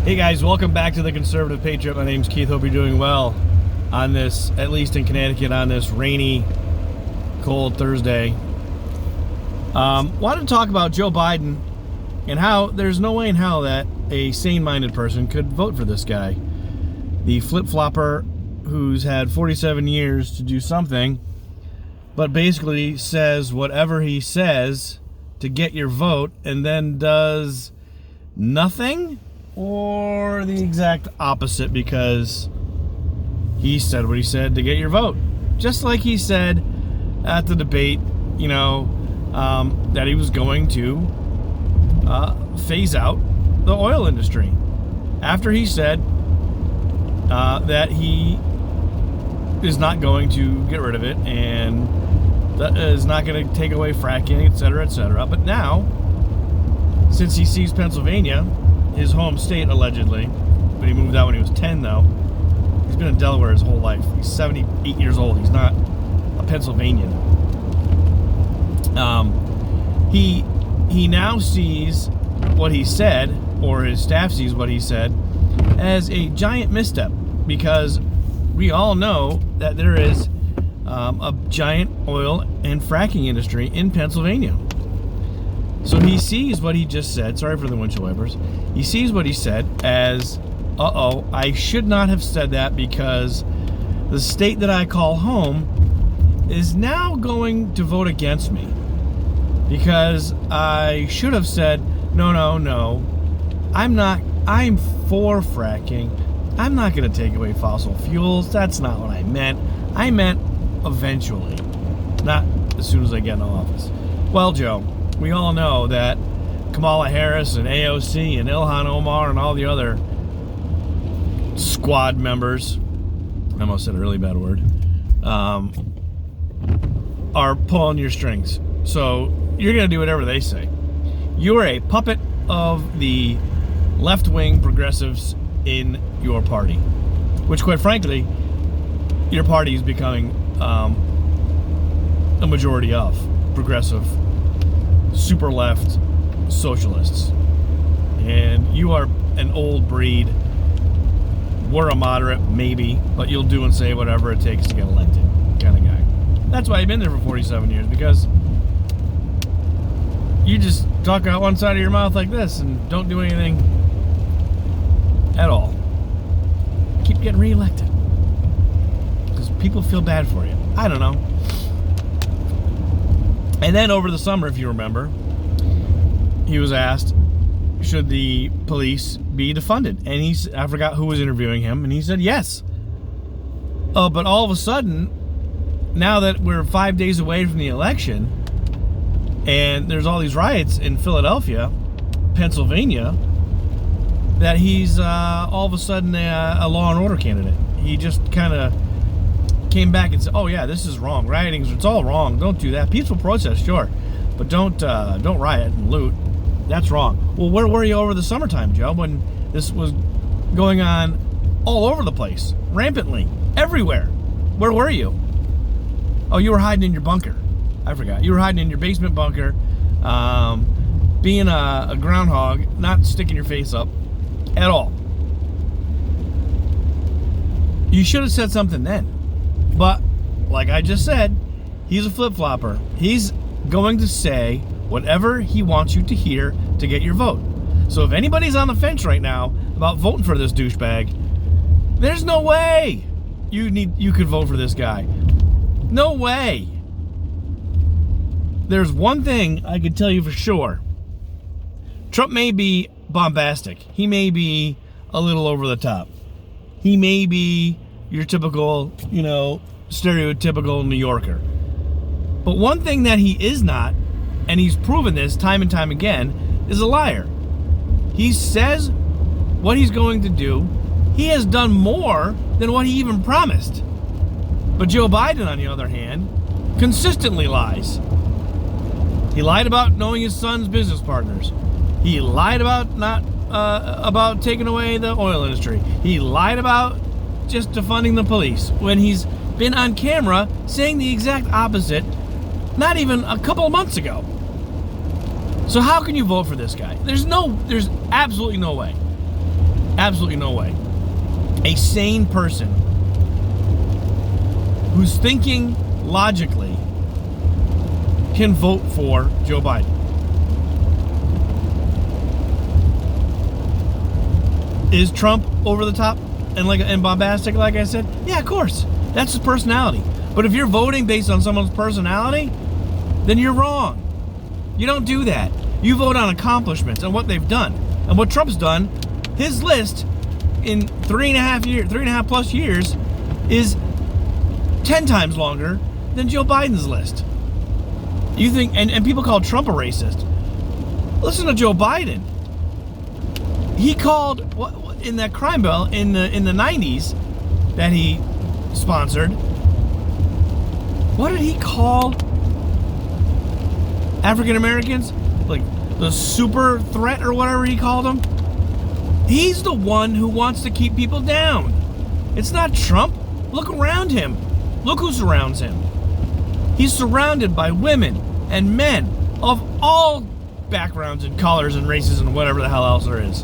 Hey guys, welcome back to the Conservative Patriot. My name's Keith. Hope you're doing well on this, at least in Connecticut, on this rainy, cold Thursday. Wanted to talk about Joe Biden and how there's no way in hell that a sane-minded person could vote for this guy. The flip-flopper who's had 47 years to do something, but basically says whatever he says to get your vote and then does nothing? Or the exact opposite because he said what he said to get your vote. Just like he said at the debate, that he was going to phase out the oil industry. After he said that he is not going to get rid of it and that is not going to take away fracking, etc., etc. But now, since he sees Pennsylvania, his home state, allegedly, but he moved out when he was 10, though. He's been in Delaware his whole life. He's 78 years old. He's not a Pennsylvanian. He now sees what he said, or his staff sees what he said, as a giant misstep, because we all know that there is a giant oil and fracking industry in Pennsylvania. So he sees what he just said. Sorry for the windshield wipers. He sees what he said as, I should not have said that because the state that I call home is now going to vote against me. Because I should have said, no. I'm for fracking. I'm not going to take away fossil fuels. That's not what I meant. I meant eventually, not as soon as I get in office. Well, Joe, we all know that Kamala Harris and AOC and Ilhan Omar and all the other squad members, I almost said a really bad word, are pulling your strings. So you're going to do whatever they say. You're a puppet of the left-wing progressives in your party, which, quite frankly, your party is becoming a majority of progressive super left socialists, and you are an old breed. We're a moderate, maybe, but you'll do and say whatever it takes to get elected kind of guy. That's why you've been there for 47 years, because you just talk out one side of your mouth like this and don't do anything at all. Keep getting reelected because people feel bad for you. I don't know. And then over the summer, if you remember, he was asked, should the police be defunded? And I forgot who was interviewing him, and he said yes. But all of a sudden, now that we're 5 days away from the election, and there's all these riots in Philadelphia, Pennsylvania, that he's all of a sudden a law and order candidate. He just kind of came back and said, oh yeah, this is wrong. Rioting, it's all wrong. Don't do that. Peaceful protest, sure, but don't riot and loot. That's wrong. Well, where were you over the summertime, Joe, when this was going on all over the place, rampantly, everywhere? Where were you? Oh, you were hiding in your bunker. I forgot. You were hiding in your basement bunker, being a groundhog, not sticking your face up at all. You should have said something then. But, like I just said, he's a flip-flopper. He's going to say whatever he wants you to hear to get your vote. So if anybody's on the fence right now about voting for this douchebag, there's no way you could vote for this guy. No way. There's one thing I can tell you for sure. Trump may be bombastic. He may be a little over the top. He may be your typical, stereotypical New Yorker. But one thing that he is not, and he's proven this time and time again, is a liar. He says what he's going to do. He has done more than what he even promised. But Joe Biden, on the other hand, consistently lies. He lied about knowing his son's business partners. He lied about about taking away the oil industry. He lied about just defunding the police when he's been on camera saying the exact opposite not even a couple of months ago. So how can you vote for this guy? There's absolutely no way. Absolutely no way. A sane person who's thinking logically can vote for Joe Biden. Is Trump over the top and bombastic, like I said? Yeah, of course. That's his personality. But if you're voting based on someone's personality, then you're wrong. You don't do that. You vote on accomplishments and what they've done. And what Trump's done, his list in 3.5 plus years is 10 times longer than Joe Biden's list. You think, and people call Trump a racist. Listen to Joe Biden. He called, in that crime bill in the 90s that he sponsored, what did he call African Americans? Like the super threat or whatever he called them? He's the one who wants to keep people down. It's not Trump. Look around him. Look who surrounds him. He's surrounded by women and men of all backgrounds and colors and races and whatever the hell else there is.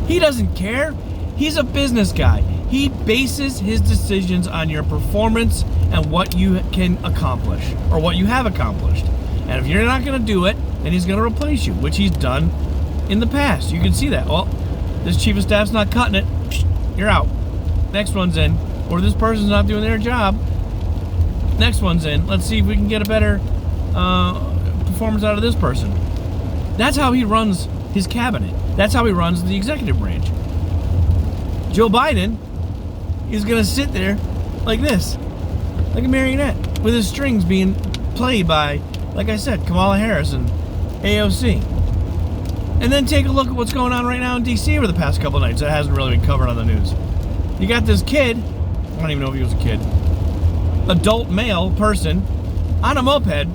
He doesn't care. He's a business guy. He bases his decisions on your performance and what you can accomplish or what you have accomplished. And if you're not going to do it, then he's going to replace you, which he's done in the past. You can see that. Well, this chief of staff's not cutting it. You're out. Next one's in. Or this person's not doing their job. Next one's in. Let's see if we can get a better performance out of this person. That's how he runs his cabinet. That's how he runs the executive branch. Joe Biden is going to sit there like this, like a marionette, with his strings being played by, like I said, Kamala Harris and AOC. And then take a look at what's going on right now in D.C. over the past couple nights that hasn't really been covered on the news. You got this kid, I don't even know if he was a kid, adult male person on a moped,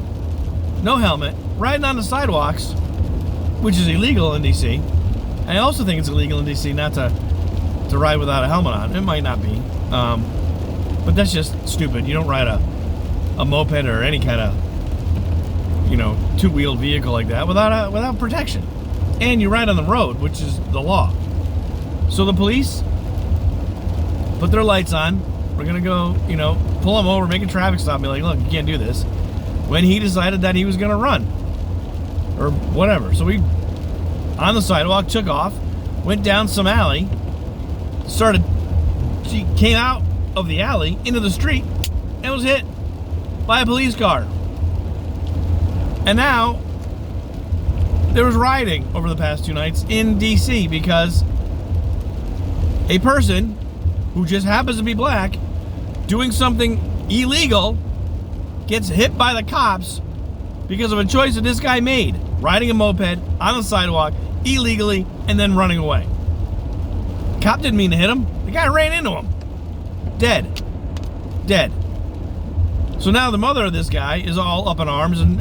no helmet, riding on the sidewalks, which is illegal in D.C. I also think it's illegal in D.C. not to ride without a helmet on. It might not be. But that's just stupid. You don't ride a moped or any kind of, two-wheeled vehicle like that without protection. And you ride on the road, which is the law. So the police put their lights on. We're going to go, pull him over, make a traffic stop, and be like, look, you can't do this. When he decided that he was going to run. Or whatever. So we, on the sidewalk, took off, went down some alley, she came out of the alley into the street and was hit by a police car. And now there was rioting over the past 2 nights in D.C. because a person who just happens to be black doing something illegal gets hit by the cops because of a choice that this guy made, riding a moped on the sidewalk illegally and then running away. Cop didn't mean to hit him. The guy ran into him. Dead. So now the mother of this guy is all up in arms and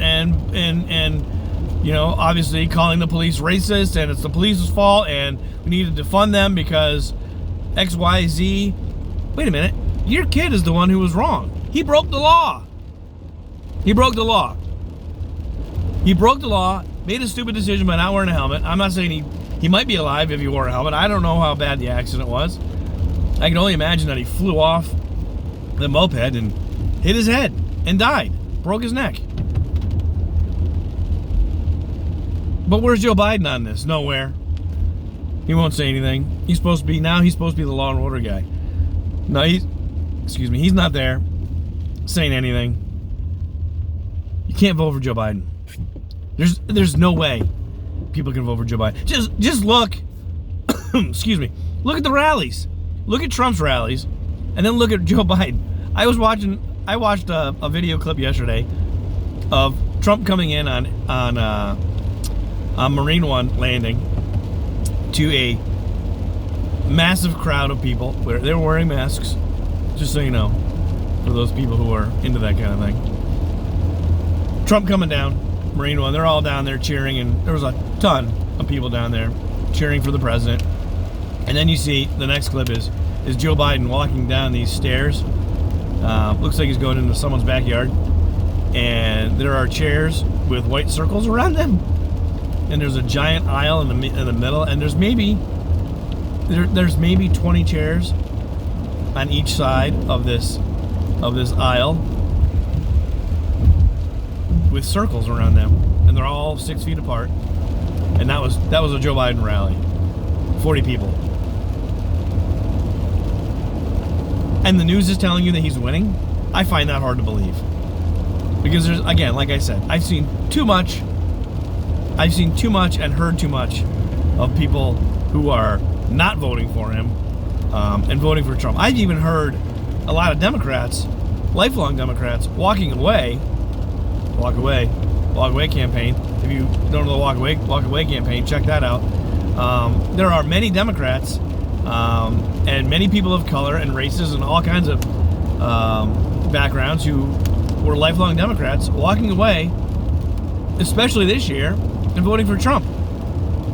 obviously calling the police racist and it's the police's fault and we need to defund them because XYZ. Wait a minute. Your kid is the one who was wrong. He broke the law. He broke the law, made a stupid decision by not wearing a helmet. I'm not saying he might be alive if he wore a helmet. I don't know how bad the accident was. I can only imagine that he flew off the moped and hit his head and died. Broke his neck. But where's Joe Biden on this? Nowhere. He won't say anything. He's supposed to be the law and order guy. No, he's not there saying anything. You can't vote for Joe Biden. There's no way people can vote for Joe Biden. Just look, look at the rallies. Look at Trump's rallies, and then look at Joe Biden. I watched a video clip yesterday of Trump coming in on Marine One landing to a massive crowd of people. They were wearing masks, just so you know, for those people who are into that kind of thing. Trump coming down, Marine One, they're all down there cheering, and there was a ton of people down there cheering for the president. And then you see, the next clip is Joe Biden walking down these stairs. Looks like he's going into someone's backyard. And there are chairs with white circles around them. And there's a giant aisle in the middle. And there's maybe There's maybe 20 chairs on each side of this aisle with circles around them, and they're all 6 feet apart. And that was a Joe Biden rally. 40 people. And the news is telling you that he's winning? I find that hard to believe. Because there's, again, like I said, I've seen too much and heard too much of people who are not voting for him and voting for Trump. I've even heard a lot of Democrats, lifelong Democrats, walk away campaign. If you don't know the walk away campaign, check that out. There are many Democrats and many people of color and races and all kinds of backgrounds who were lifelong Democrats walking away, especially this year, and voting for Trump.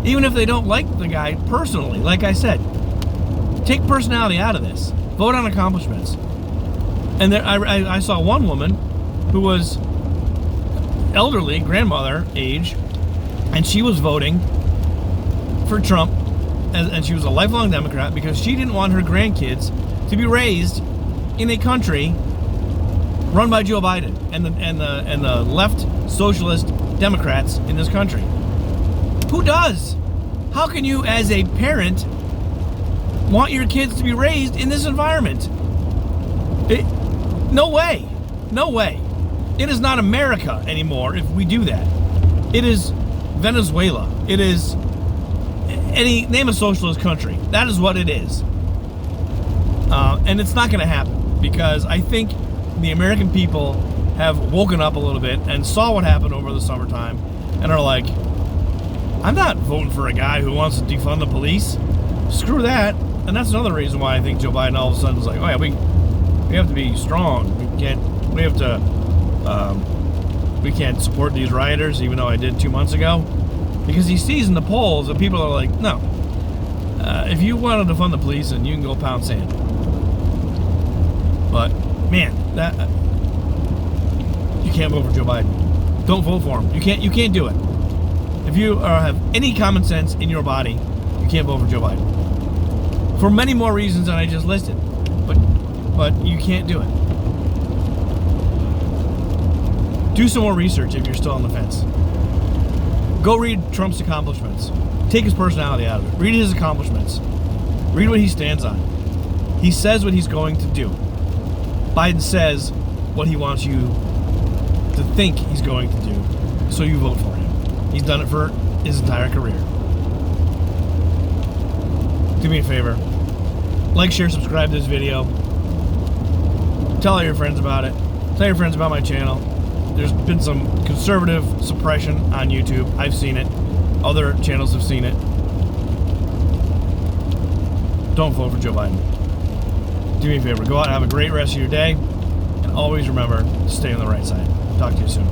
Even if they don't like the guy personally, like I said, take personality out of this. Vote on accomplishments. And there, I saw one woman who was elderly, grandmother age, and she was voting for Trump, and she was a lifelong Democrat because she didn't want her grandkids to be raised in a country run by Joe Biden and the left socialist Democrats in this country. Who does? How can you, as a parent, want your kids to be raised in this environment? No way. No way. It is not America anymore if we do that. It is Venezuela. It is name a socialist country. That is what it is. And it's not going to happen because I think the American people have woken up a little bit and saw what happened over the summertime and are like, I'm not voting for a guy who wants to defund the police. Screw that. And that's another reason why I think Joe Biden all of a sudden is like, oh yeah, we have to be strong. We can't support these rioters, even though I did 2 months ago, because he sees in the polls that people are like, no, if you want to defund the police, then you can go pound sand. But man, that you can't vote for Joe Biden. Don't vote for him. You can't do it. If you have any common sense in your body, you can't vote for Joe Biden. For many more reasons than I just listed. But you can't do it. Do some more research if you're still on the fence. Go read Trump's accomplishments. Take his personality out of it. Read his accomplishments. Read what he stands on. He says what he's going to do. Biden says what he wants you to think he's going to do, so you vote for him. He's done it for his entire career. Do me a favor. Like, share, subscribe to this video. Tell all your friends about it. Tell your friends about my channel. There's been some conservative suppression on YouTube. I've seen it. Other channels have seen it. Don't vote for Joe Biden. Do me a favor. Go out and have a great rest of your day. And always remember to stay on the right side. Talk to you soon.